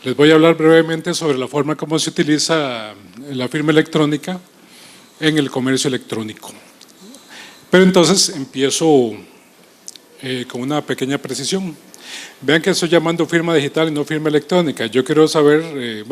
Les voy a hablar brevemente sobre la forma como se utiliza la firma electrónica en el comercio electrónico. Pero entonces empiezo con una pequeña precisión. Vean que estoy llamando firma digital y no firma electrónica. Yo quiero saber,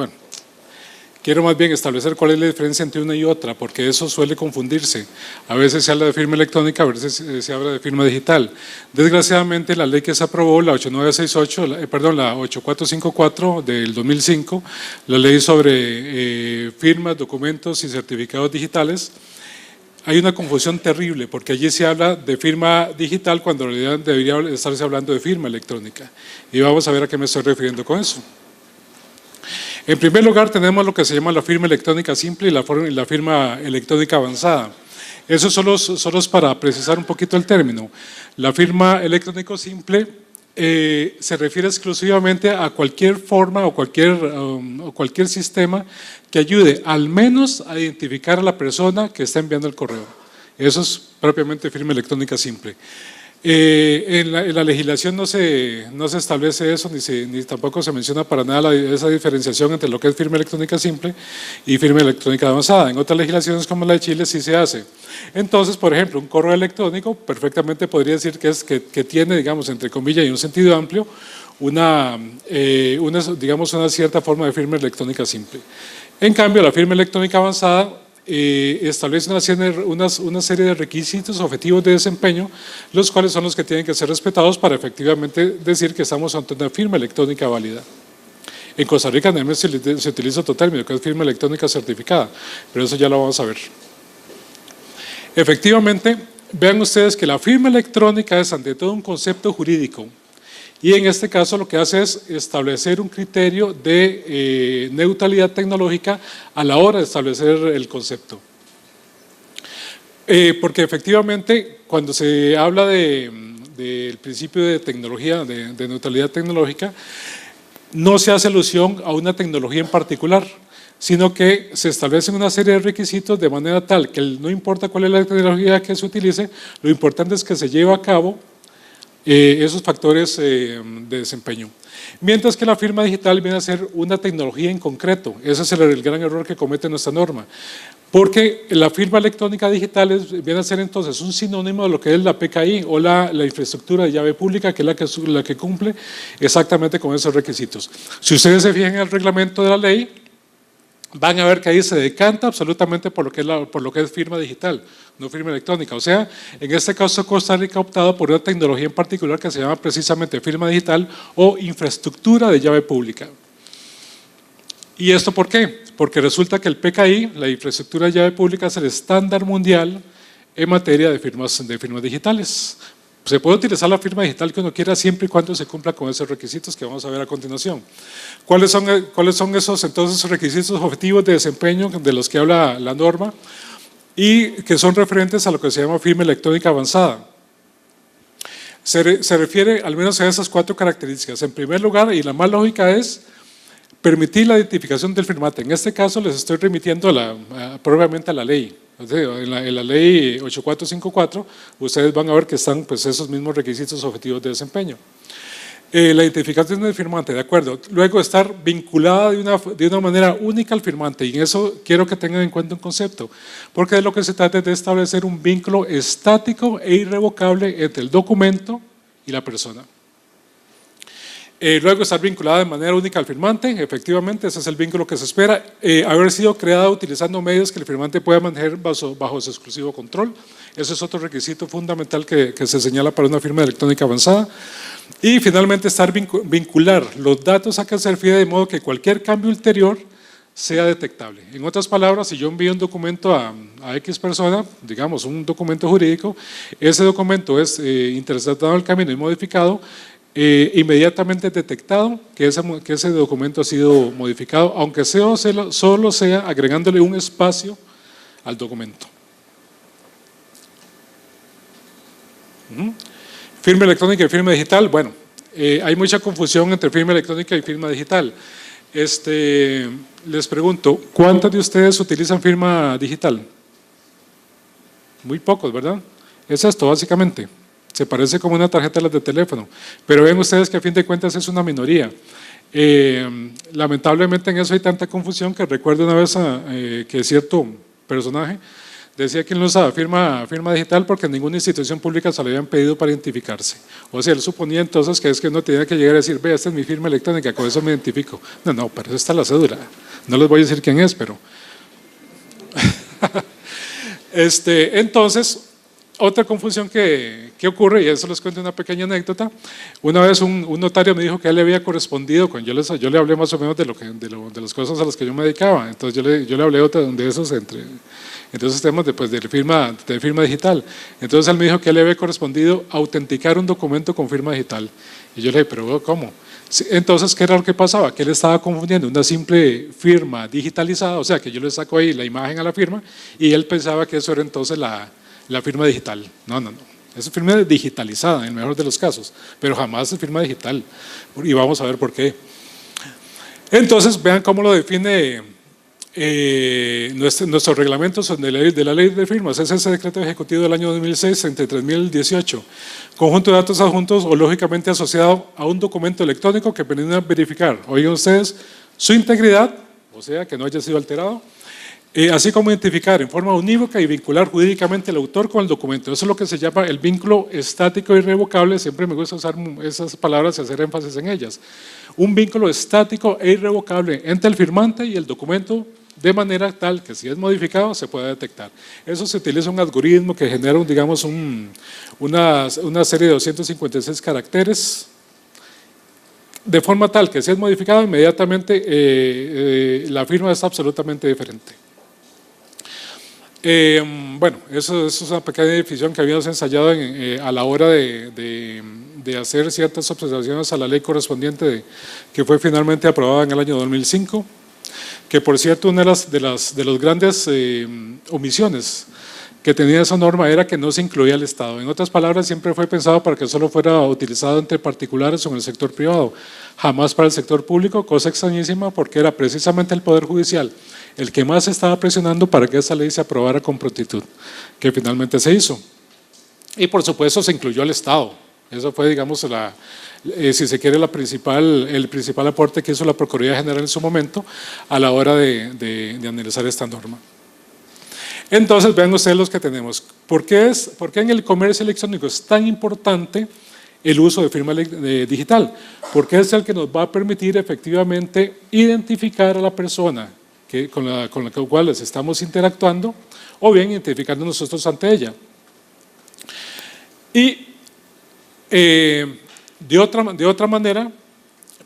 quiero más bien establecer cuál es la diferencia entre una y otra, porque eso suele confundirse. A veces se habla de firma electrónica, a veces se habla de firma digital. Desgraciadamente, la ley que se aprobó, la 8454 del 2005, la ley sobre firmas, documentos y certificados digitales, hay una confusión terrible, porque allí se habla de firma digital cuando en realidad debería estarse hablando de firma electrónica. Y vamos a ver a qué me estoy refiriendo con eso. En primer lugar, tenemos lo que se llama la firma electrónica simple y la firma electrónica avanzada. Eso solo es para precisar un poquito el término. La firma electrónica simple se refiere exclusivamente a cualquier forma o cualquier sistema que ayude al menos a identificar a la persona que está enviando el correo. Eso es propiamente firma electrónica simple. En la legislación no se establece eso, ni tampoco se menciona para nada esa diferenciación entre lo que es firma electrónica simple y firma electrónica avanzada. En otras legislaciones como la de Chile sí se hace. Entonces, por ejemplo, un correo electrónico perfectamente podría decir que tiene, digamos, entre comillas y un sentido amplio, una cierta forma de firma electrónica simple. En cambio, la firma electrónica avanzada establece una serie de requisitos, objetivos de desempeño, los cuales son los que tienen que ser respetados para efectivamente decir que estamos ante una firma electrónica válida. En Costa Rica también se utiliza otro término, que es firma electrónica certificada, pero eso ya lo vamos a ver. Efectivamente, vean ustedes que la firma electrónica es ante todo un concepto jurídico, y en este caso lo que hace es establecer un criterio de neutralidad tecnológica a la hora de establecer el concepto. Porque efectivamente cuando se habla del principio de tecnología, de neutralidad tecnológica, no se hace alusión a una tecnología en particular, sino que se establecen una serie de requisitos de manera tal que no importa cuál es la tecnología que se utilice, lo importante es que se lleve a cabo esos factores de desempeño. Mientras que la firma digital viene a ser una tecnología en concreto. Ese es el gran error que comete nuestra norma. Porque la firma electrónica digital viene a ser entonces un sinónimo de lo que es la PKI o la infraestructura de llave pública, que es la que cumple exactamente con esos requisitos. Si ustedes se fijan en el reglamento de la ley, van a ver que ahí se decanta absolutamente por lo que es firma digital, no firma electrónica. O sea, en este caso Costa Rica ha optado por una tecnología en particular que se llama precisamente firma digital o infraestructura de llave pública. ¿Y esto por qué? Porque resulta que el PKI, la infraestructura de llave pública, es el estándar mundial en materia de firmas digitales. Se puede utilizar la firma digital que uno quiera siempre y cuando se cumpla con esos requisitos que vamos a ver a continuación. ¿Cuáles son esos entonces requisitos objetivos de desempeño de los que habla la norma y que son referentes a lo que se llama firma electrónica avanzada? Se refiere al menos a esas 4 características. En primer lugar, y la más lógica, es permitir la identificación del firmante. En este caso les estoy remitiendo propiamente a la ley. En la ley 8454 ustedes van a ver que están pues, esos mismos requisitos objetivos de desempeño. La identificación del firmante, de acuerdo. Luego, estar vinculada de una manera única al firmante, y en eso quiero que tengan en cuenta un concepto, porque de lo que se trata es de establecer un vínculo estático e irrevocable entre el documento y la persona. Luego, estar vinculada de manera única al firmante, efectivamente, ese es el vínculo que se espera. Haber sido creada utilizando medios que el firmante pueda manejar bajo su exclusivo control. Ese es otro requisito fundamental que se señala para una firma electrónica avanzada. Y finalmente, vincular los datos a que se refiere de modo que cualquier cambio ulterior sea detectable. En otras palabras, si yo envío un documento a X persona, digamos un documento jurídico, ese documento es interceptado en el camino y modificado, inmediatamente detectado que ese documento ha sido modificado, aunque solo sea agregándole un espacio al documento. Firma electrónica y firma digital. Bueno, hay mucha confusión entre firma electrónica y firma digital. Les pregunto, ¿cuántos de ustedes utilizan firma digital? Muy pocos, ¿verdad? Es esto básicamente. Se parece como una tarjeta de las de teléfono, pero ven ustedes que a fin de cuentas es una minoría. Lamentablemente en eso hay tanta confusión que recuerdo una vez que cierto personaje decía que él no usaba firma digital porque ninguna institución pública se le habían pedido para identificarse. O sea, él suponía entonces que es que uno tenía que llegar a decir, ve, esta es mi firma electrónica, con eso me identifico. No, pero eso está la cédula. No les voy a decir quién es, pero… Entonces, otra confusión que ocurre, y eso les cuento una pequeña anécdota. Una vez un notario me dijo que a él le había correspondido, yo le hablé más o menos de las cosas a las que yo me dedicaba. Entonces yo le hablé de esos entre esos temas de firma digital. Entonces él me dijo que a él le había correspondido autenticar un documento con firma digital. Y yo le dije, pero ¿cómo? Entonces, ¿qué era lo que pasaba? Que él estaba confundiendo una simple firma digitalizada, o sea, que yo le saco ahí la imagen a la firma y él pensaba que eso era entonces la firma digital. No, es firma digitalizada en el mejor de los casos, pero jamás es firma digital y vamos a ver por qué. Entonces, vean cómo lo define nuestros reglamentos de la ley de firmas. Es ese decreto ejecutivo del año 2006, 33.018. Conjunto de datos adjuntos o lógicamente asociado a un documento electrónico que permite verificar, oigan ustedes, su integridad, o sea, que no haya sido alterado, así como identificar en forma unívoca y vincular jurídicamente al autor con el documento. Eso es lo que se llama el vínculo estático e irrevocable. Siempre me gusta usar esas palabras y hacer énfasis en ellas. Un vínculo estático e irrevocable entre el firmante y el documento, de manera tal que si es modificado se pueda detectar. Eso se utiliza un algoritmo que genera, digamos, una serie de 256 caracteres, de forma tal que si es modificado inmediatamente la firma es absolutamente diferente. Bueno, eso es una pequeña definición que habíamos ensayado a la hora de hacer ciertas observaciones a la ley correspondiente que fue finalmente aprobada en el año 2005, que por cierto una de las grandes omisiones que tenía esa norma era que no se incluía el Estado. En otras palabras, siempre fue pensado para que solo fuera utilizado entre particulares o en el sector privado, jamás para el sector público, cosa extrañísima porque era precisamente el Poder Judicial el que más estaba presionando para que esa ley se aprobara con prontitud, que finalmente se hizo. Y por supuesto se incluyó al Estado. Eso fue, digamos, si se quiere, el principal aporte que hizo la Procuraduría General en su momento a la hora de analizar esta norma. Entonces, vean ustedes los que tenemos. ¿Por qué en el comercio electrónico es tan importante el uso de firma digital? Porque es el que nos va a permitir efectivamente identificar a la persona con la cual estamos interactuando, o bien identificando nosotros ante ella. Y de otra manera,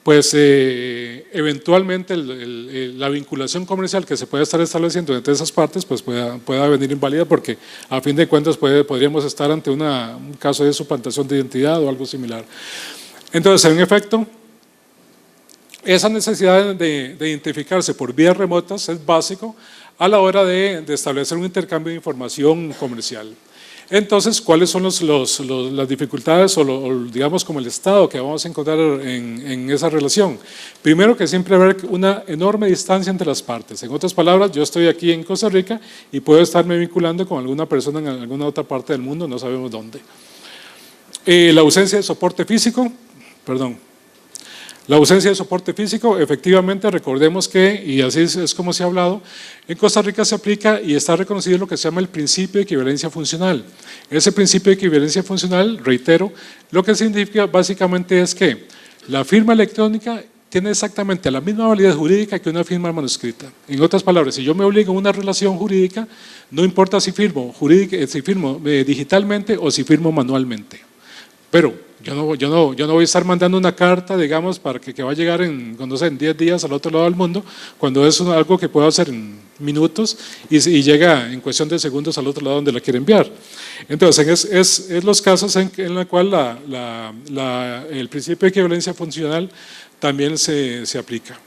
pues eventualmente la vinculación comercial que se puede estar estableciendo entre esas partes pues pueda venir inválida, porque a fin de cuentas podríamos estar ante un caso de suplantación de identidad o algo similar. Entonces, en efecto, esa necesidad de identificarse por vías remotas es básico a la hora de establecer un intercambio de información comercial. Entonces, ¿cuáles son las dificultades o digamos como el estado que vamos a encontrar en esa relación? Primero, que siempre va a haber una enorme distancia entre las partes. En otras palabras, yo estoy aquí en Costa Rica y puedo estarme vinculando con alguna persona en alguna otra parte del mundo, no sabemos dónde. La ausencia de soporte físico, La ausencia de soporte físico, efectivamente, recordemos que, y así es como se ha hablado, en Costa Rica se aplica y está reconocido lo que se llama el principio de equivalencia funcional. Ese principio de equivalencia funcional, reitero, lo que significa básicamente es que la firma electrónica tiene exactamente la misma validez jurídica que una firma manuscrita. En otras palabras, si yo me obligo a una relación jurídica, no importa si firmo digitalmente o si firmo manualmente. Pero yo no voy a estar mandando una carta, digamos, para que va a llegar en 10 días al otro lado del mundo, cuando es algo que puedo hacer en minutos y llega en cuestión de segundos al otro lado donde la quiere enviar. Entonces, es los casos en los cuales el principio de equivalencia funcional también se aplica.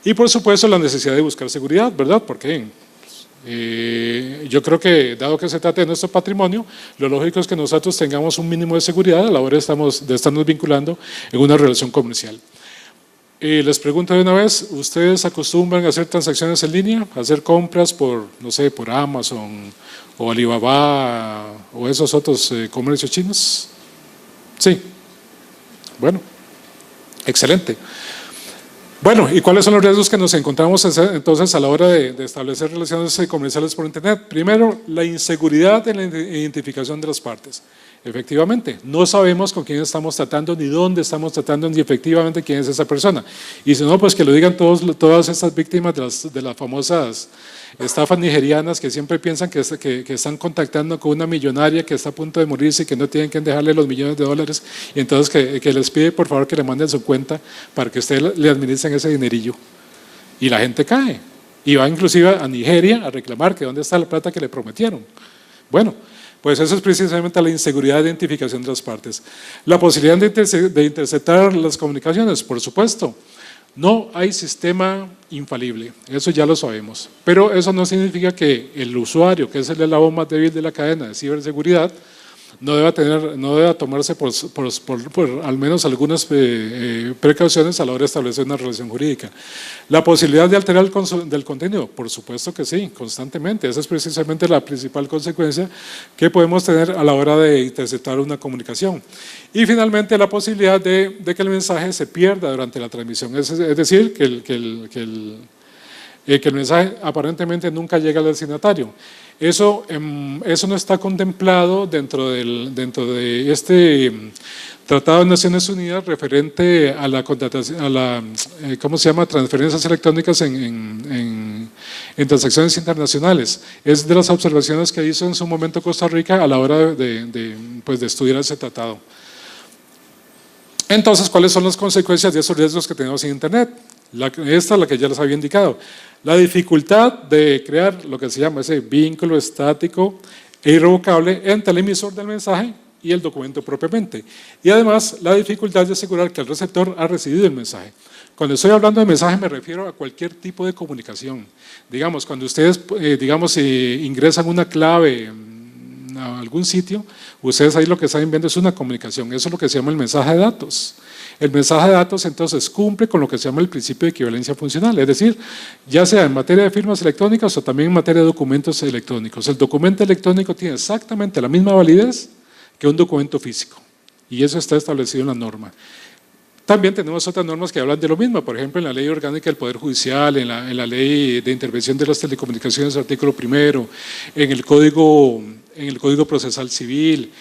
Y por supuesto la necesidad de buscar seguridad, ¿verdad? Porque yo creo que, dado que se trata de nuestro patrimonio, lo lógico es que nosotros tengamos un mínimo de seguridad a la hora de estarnos vinculando en una relación comercial. Les pregunto de una vez, ¿ustedes acostumbran a hacer transacciones en línea? ¿A hacer compras por, no sé, por Amazon o Alibaba o esos otros comercios chinos? Sí. Bueno, excelente. Bueno, ¿y cuáles son los riesgos que nos encontramos entonces a la hora de establecer relaciones comerciales por Internet? Primero, la inseguridad en la identificación de las partes. Efectivamente, no sabemos con quién estamos tratando, ni dónde estamos tratando, ni efectivamente quién es esa persona. Y si no, pues que lo digan todas estas víctimas de las famosas estafas nigerianas que siempre piensan que están contactando con una millonaria que está a punto de morirse y que no tienen que dejarle los millones de dólares, y entonces que les pide por favor que le manden su cuenta para que ustedes le administren ese dinerillo. Y la gente cae. Y va inclusive a Nigeria a reclamar que dónde está la plata que le prometieron. Bueno, pues eso es precisamente la inseguridad de identificación de las partes. La posibilidad de interceptar las comunicaciones, por supuesto. No hay sistema infalible, eso ya lo sabemos. Pero eso no significa que el usuario, que es el eslabón más débil de la cadena de ciberseguridad, no deba tomarse por al menos algunas precauciones a la hora de establecer una relación jurídica. La posibilidad de alterar del contenido, por supuesto que sí, constantemente. Esa es precisamente la principal consecuencia que podemos tener a la hora de interceptar una comunicación. Y finalmente la posibilidad de que el mensaje se pierda durante la transmisión, es decir, que el mensaje aparentemente nunca llega al destinatario. Eso no está contemplado dentro de este Tratado de Naciones Unidas referente a la contratación, ¿cómo se llama? Transferencias electrónicas en transacciones internacionales. Es de las observaciones que hizo en su momento Costa Rica a la hora de estudiar ese tratado. Entonces, ¿cuáles son las consecuencias de esos riesgos que tenemos en Internet? Esta es la que ya les había indicado. La dificultad de crear lo que se llama ese vínculo estático e irrevocable entre el emisor del mensaje y el documento propiamente. Y además, la dificultad de asegurar que el receptor ha recibido el mensaje. Cuando estoy hablando de mensaje me refiero a cualquier tipo de comunicación. Digamos, cuando ustedes ingresan una clave a algún sitio, ustedes ahí lo que están viendo es una comunicación. Eso es lo que se llama el mensaje de datos. El mensaje de datos entonces cumple con lo que se llama el principio de equivalencia funcional, es decir, ya sea en materia de firmas electrónicas o también en materia de documentos electrónicos. El documento electrónico tiene exactamente la misma validez que un documento físico, y eso está establecido en la norma. También tenemos otras normas que hablan de lo mismo, por ejemplo en la Ley Orgánica del Poder Judicial, en la Ley de Intervención de las Telecomunicaciones, artículo 1, en el Código Procesal Civil,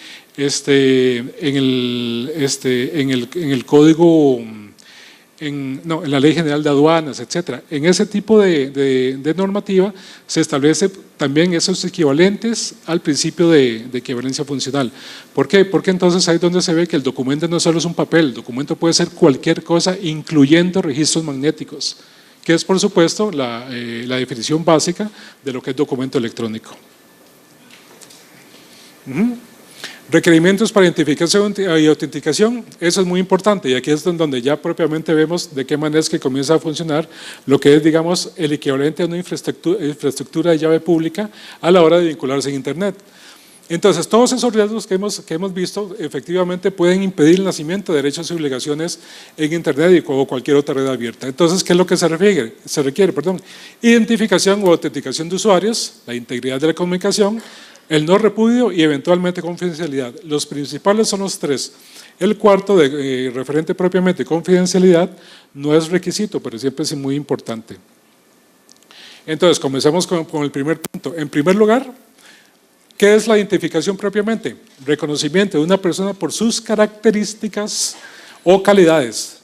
en la Ley General de Aduanas, etc. En ese tipo de normativa se establece también esos equivalentes al principio de equivalencia funcional. ¿Por qué? Porque entonces ahí es donde se ve que el documento no solo es un papel, el documento puede ser cualquier cosa, incluyendo registros magnéticos, que es por supuesto la definición básica de lo que es documento electrónico. Requerimientos para identificación y autenticación, eso es muy importante, y aquí es donde ya propiamente vemos de qué manera es que comienza a funcionar lo que es, digamos, el equivalente a una infraestructura de llave pública a la hora de vincularse en Internet. Entonces, todos esos riesgos que hemos visto efectivamente pueden impedir el nacimiento de derechos y obligaciones en Internet o cualquier otra red abierta. Entonces, ¿qué es lo que se requiere? Identificación o autenticación de usuarios, la integridad de la comunicación, el no repudio y eventualmente confidencialidad. Los principales son los tres. El cuarto, referente propiamente confidencialidad, no es requisito, pero siempre es muy importante. Entonces, comencemos con el primer punto. En primer lugar, ¿qué es la identificación propiamente? Reconocimiento de una persona por sus características o calidades.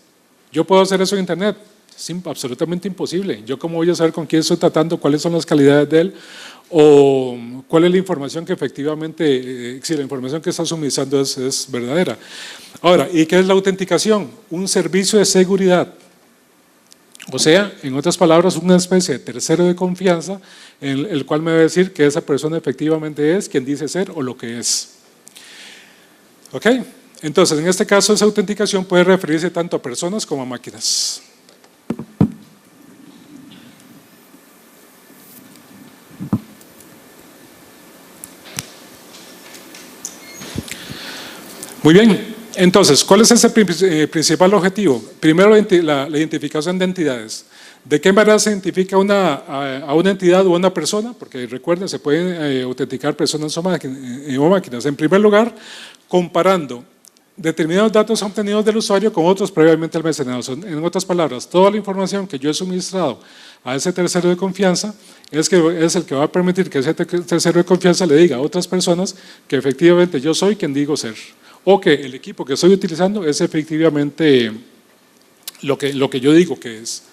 ¿Yo puedo hacer eso en Internet? Es absolutamente imposible. ¿Yo cómo voy a saber con quién estoy tratando, cuáles son las calidades de él? O cuál es la información que efectivamente, si la información que está suministrando es verdadera. Ahora, ¿y qué es la autenticación? Un servicio de seguridad. O sea, en otras palabras, una especie de tercero de confianza en el cual me va a decir que esa persona efectivamente es quien dice ser o lo que es. ¿Ok? Entonces, en este caso, esa autenticación puede referirse tanto a personas como a máquinas. Muy bien, entonces, ¿cuál es ese principal objetivo? Primero, la identificación de entidades. ¿De qué manera se identifica a una entidad o a una persona? Porque recuerden, se pueden autenticar personas o máquinas. En primer lugar, comparando determinados datos obtenidos del usuario con otros previamente almacenados. En otras palabras, toda la información que yo he suministrado a ese tercero de confianza es el que va a permitir que ese tercero de confianza le diga a otras personas que efectivamente yo soy quien digo ser, o que el equipo que estoy utilizando es efectivamente lo que yo digo que es.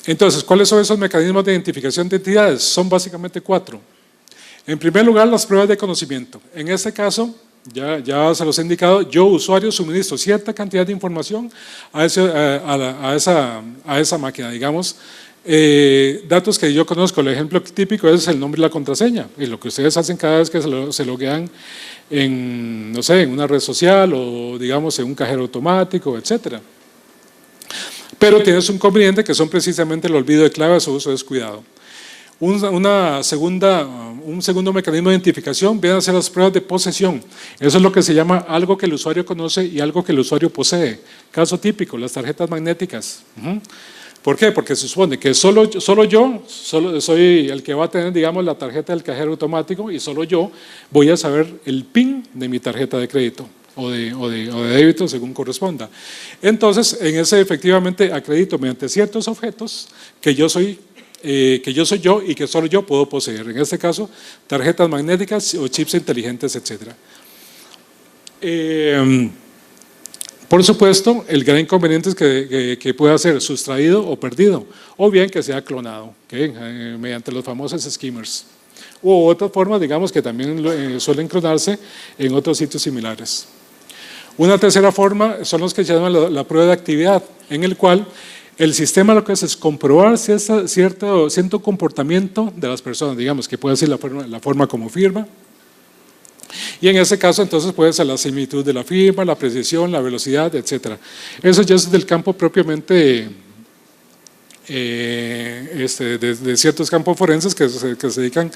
Entonces, ¿cuáles son esos mecanismos de identificación de entidades? Son básicamente 4. En primer lugar, las pruebas de conocimiento. En este caso, ya se los he indicado, yo, usuario, suministro cierta cantidad de información a esa máquina, digamos, datos que yo conozco. El ejemplo típico es el nombre y la contraseña, y lo que ustedes hacen cada vez que se loguean en, no sé, en una red social o digamos en un cajero automático, etcétera. Pero tienes un inconveniente que son precisamente el olvido de claves o uso descuidado. Un segundo mecanismo de identificación viene a ser las pruebas de posesión. Eso es lo que se llama algo que el usuario conoce y algo que el usuario posee. Caso típico, las tarjetas magnéticas. ¿Por qué? Porque se supone que solo yo soy el que va a tener, digamos, la tarjeta del cajero automático y solo yo voy a saber el PIN de mi tarjeta de crédito o de débito según corresponda. Entonces, en ese efectivamente acredito mediante ciertos objetos que yo soy yo y que solo yo puedo poseer. En este caso, tarjetas magnéticas o chips inteligentes, etc. Por supuesto, el gran inconveniente es que pueda ser sustraído o perdido, o bien que sea clonado, mediante los famosos skimmers. U otras formas, digamos, que también suelen clonarse en otros sitios similares. Una tercera forma son los que se llaman la prueba de actividad, en el cual el sistema lo que hace es comprobar cierto comportamiento de las personas, digamos, que puede ser la forma como firma. Y en ese caso, entonces, puede ser la similitud de la firma, la precisión, la velocidad, etc. Eso ya es del campo propiamente de ciertos campos forenses que se dedican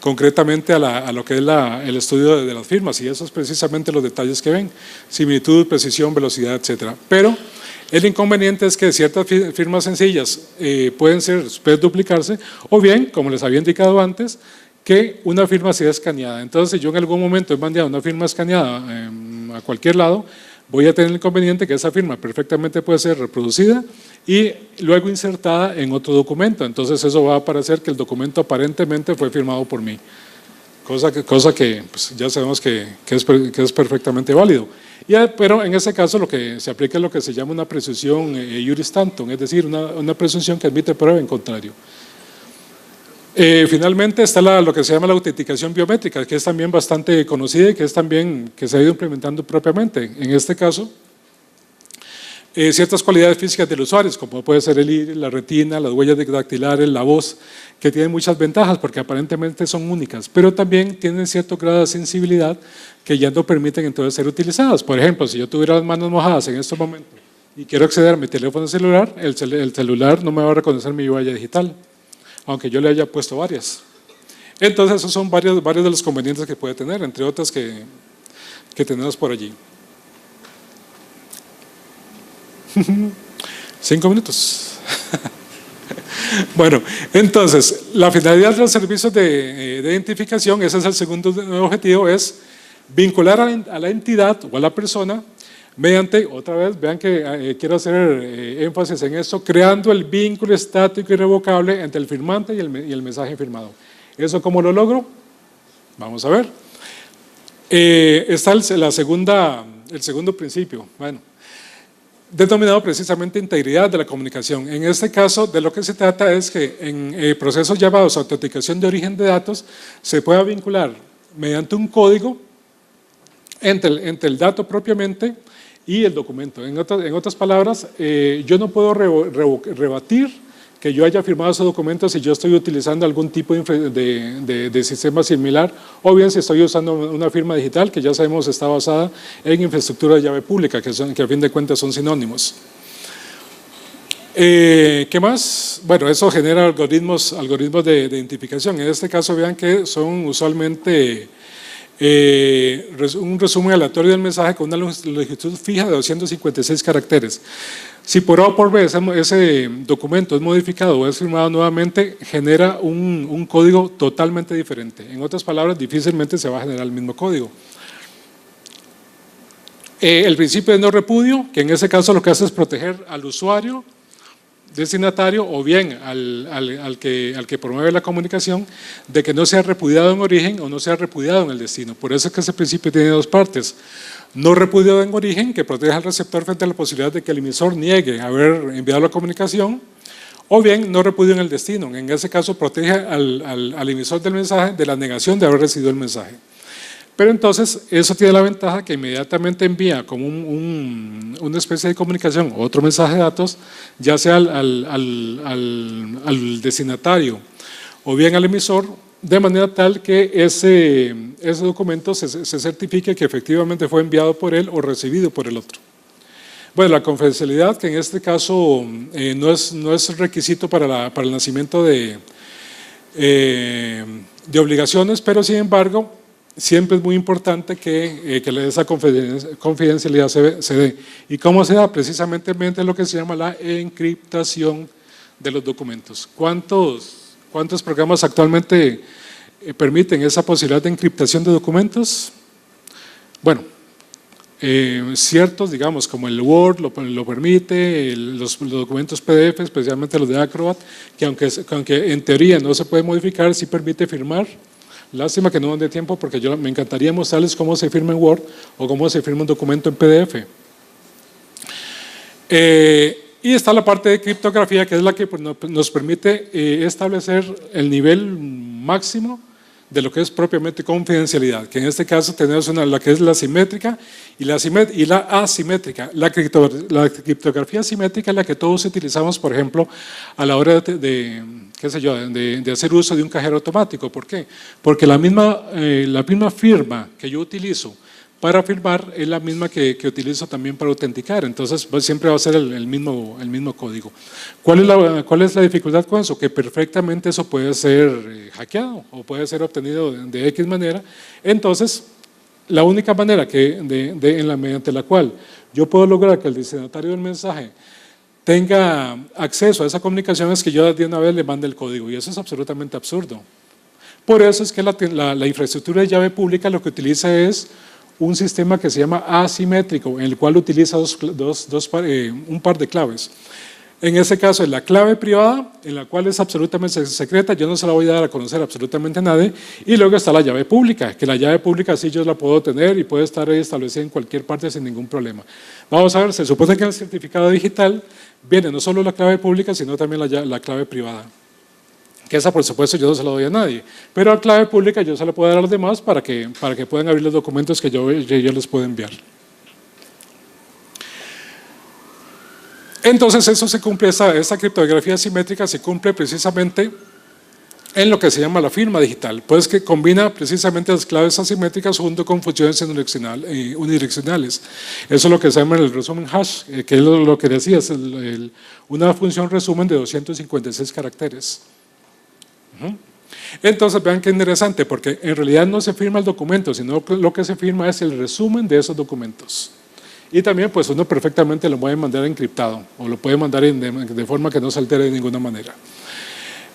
concretamente a lo que es el estudio de las firmas, y esos precisamente los detalles que ven: similitud, precisión, velocidad, etc. Pero el inconveniente es que ciertas firmas sencillas pueden duplicarse, o bien, como les había indicado antes, que una firma sea escaneada. Entonces, si yo en algún momento he mandado una firma escaneada a cualquier lado, voy a tener el inconveniente que esa firma perfectamente puede ser reproducida y luego insertada en otro documento. Entonces, eso va a parecer que el documento aparentemente fue firmado por mí, cosa que pues, ya sabemos que es perfectamente válido. Pero en ese caso lo que se aplica es lo que se llama una presunción iuris tantum, es decir, una presunción que admite prueba en contrario. Finalmente está lo que se llama la autenticación biométrica, que es también bastante conocida y que se ha ido implementando propiamente. En este caso, ciertas cualidades físicas del usuario, como puede ser el iris, la retina, las huellas dactilares, la voz, que tienen muchas ventajas porque aparentemente son únicas, pero también tienen cierto grado de sensibilidad que ya no permiten entonces ser utilizadas. Por ejemplo, si yo tuviera las manos mojadas en este momento y quiero acceder a mi teléfono celular, el celular no me va a reconocer mi huella digital, aunque yo le haya puesto varias. Entonces, esos son varios de los convenientes que puede tener, entre otras que tenemos por allí. 5 minutos. Bueno, entonces, la finalidad de los servicios de identificación, ese es el segundo objetivo, es vincular a la entidad o a la persona mediante, otra vez, vean que quiero hacer énfasis en esto, creando el vínculo estático y irrevocable entre el firmante y el mensaje firmado. ¿Eso cómo lo logro? Vamos a ver. Está el segundo principio, bueno, denominado precisamente integridad de la comunicación. En este caso, de lo que se trata es que en procesos llamados autenticación de origen de datos se pueda vincular mediante un código entre el dato propiamente y el documento. En otras palabras, yo no puedo rebatir que yo haya firmado ese documento si yo estoy utilizando algún tipo de sistema similar, o bien si estoy usando una firma digital que ya sabemos está basada en infraestructura de llave pública, que a fin de cuentas son sinónimos. ¿Qué más? Bueno, eso genera algoritmos de identificación. En este caso, vean que son usualmente un resumen aleatorio del mensaje con una longitud fija de 256 caracteres. Si por A o por B ese documento es modificado o es firmado nuevamente, genera un código totalmente diferente. En otras palabras, difícilmente se va a generar el mismo código. El principio de no repudio, que en ese caso lo que hace es proteger al usuario destinatario o bien al que promueve la comunicación de que no sea repudiado en origen o no sea repudiado en el destino. Por eso es que ese principio tiene dos partes. No repudiado en origen, que protege al receptor frente a la posibilidad de que el emisor niegue haber enviado la comunicación, o bien no repudio en el destino. En ese caso protege al emisor del mensaje de la negación de haber recibido el mensaje. Pero entonces eso tiene la ventaja que inmediatamente envía como una especie de comunicación, otro mensaje de datos, ya sea al destinatario o bien al emisor, de manera tal que ese documento se certifique que efectivamente fue enviado por él o recibido por el otro. Bueno, la confidencialidad, que en este caso no es requisito para el nacimiento de obligaciones, pero sin embargo siempre es muy importante que esa confidencialidad se dé. ¿Y cómo se da? Precisamente mediante lo que se llama la encriptación de los documentos. ¿Cuántos programas actualmente permiten esa posibilidad de encriptación de documentos? Bueno, ciertos, digamos, como el Word lo permite, los documentos PDF, especialmente los de Acrobat, que aunque en teoría no se puede modificar, sí permite firmar. Lástima que no dan de tiempo porque me encantaría mostrarles cómo se firma en Word o cómo se firma un documento en PDF. Y está la parte de criptografía, que es la que nos permite establecer el nivel máximo de lo que es propiamente confidencialidad, que en este caso tenemos la que es la simétrica y la asimétrica. La criptografía simétrica es la que todos utilizamos, por ejemplo, a la hora de hacer uso de un cajero automático. ¿Por qué? Porque la misma firma que yo utilizo para firmar es la misma que utilizo también para autenticar, entonces pues, siempre va a ser el mismo código. ¿Cuál es la dificultad con eso? Que perfectamente eso puede ser hackeado o puede ser obtenido de X manera. Entonces, la única manera mediante la cual yo puedo lograr que el destinatario del mensaje tenga acceso a esa comunicación es que yo de una vez le mande el código, y eso es absolutamente absurdo. Por eso es que la infraestructura de llave pública lo que utiliza es un sistema que se llama asimétrico, en el cual utiliza un par de claves. En ese caso es la clave privada, en la cual es absolutamente secreta, yo no se la voy a dar a conocer absolutamente a nadie, y luego está la llave pública, que la llave pública sí yo la puedo tener y puede estar ahí establecida en cualquier parte sin ningún problema. Vamos a ver, se supone que en el certificado digital viene no solo la clave pública, sino también la clave privada. Que esa, por supuesto, yo no se la doy a nadie, pero la clave pública yo se la puedo dar a los demás para que puedan abrir los documentos que yo les puedo enviar. Entonces, eso se cumple, esa criptografía simétrica se cumple precisamente en lo que se llama la firma digital, pues que combina precisamente las claves asimétricas junto con funciones unidireccionales. Eso es lo que se llama el resumen hash, que es lo que decía, es una función resumen de 256 caracteres. Entonces vean qué interesante, porque en realidad no se firma el documento, sino lo que se firma es el resumen de esos documentos. Y también pues uno perfectamente lo puede mandar encriptado o lo puede mandar de forma que no se altere de ninguna manera.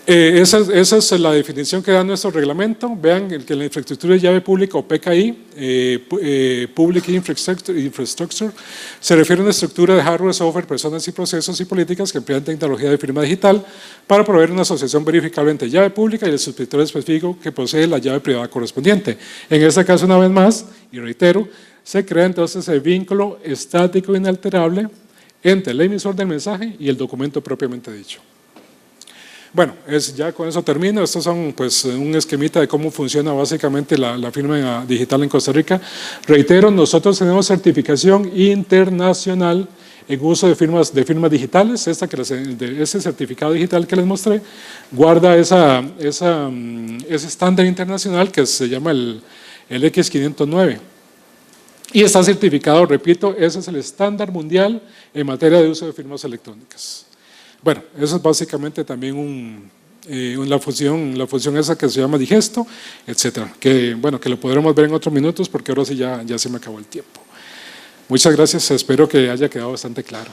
Esa es la definición que da nuestro reglamento. Vean que la infraestructura de llave pública o PKI, Public Infrastructure, se refiere a una estructura de hardware, software, personas y procesos y políticas que emplean tecnología de firma digital para proveer una asociación verificable entre llave pública y el suscriptor específico que posee la llave privada correspondiente. En este caso, una vez más, y reitero, se crea entonces el vínculo estático inalterable entre el emisor del mensaje y el documento propiamente dicho. Bueno, ya con eso termino. Estos son pues un esquemita de cómo funciona básicamente la firma digital en Costa Rica. Reitero, nosotros tenemos certificación internacional en uso de firmas digitales. Ese certificado digital que les mostré guarda ese estándar internacional que se llama el X509. Y está certificado, repito, ese es el estándar mundial en materia de uso de firmas electrónicas. Bueno, eso es básicamente también la función esa que se llama digesto, etcétera. Que lo podremos ver en otros minutos porque ahora sí ya se me acabó el tiempo. Muchas gracias, espero que haya quedado bastante claro.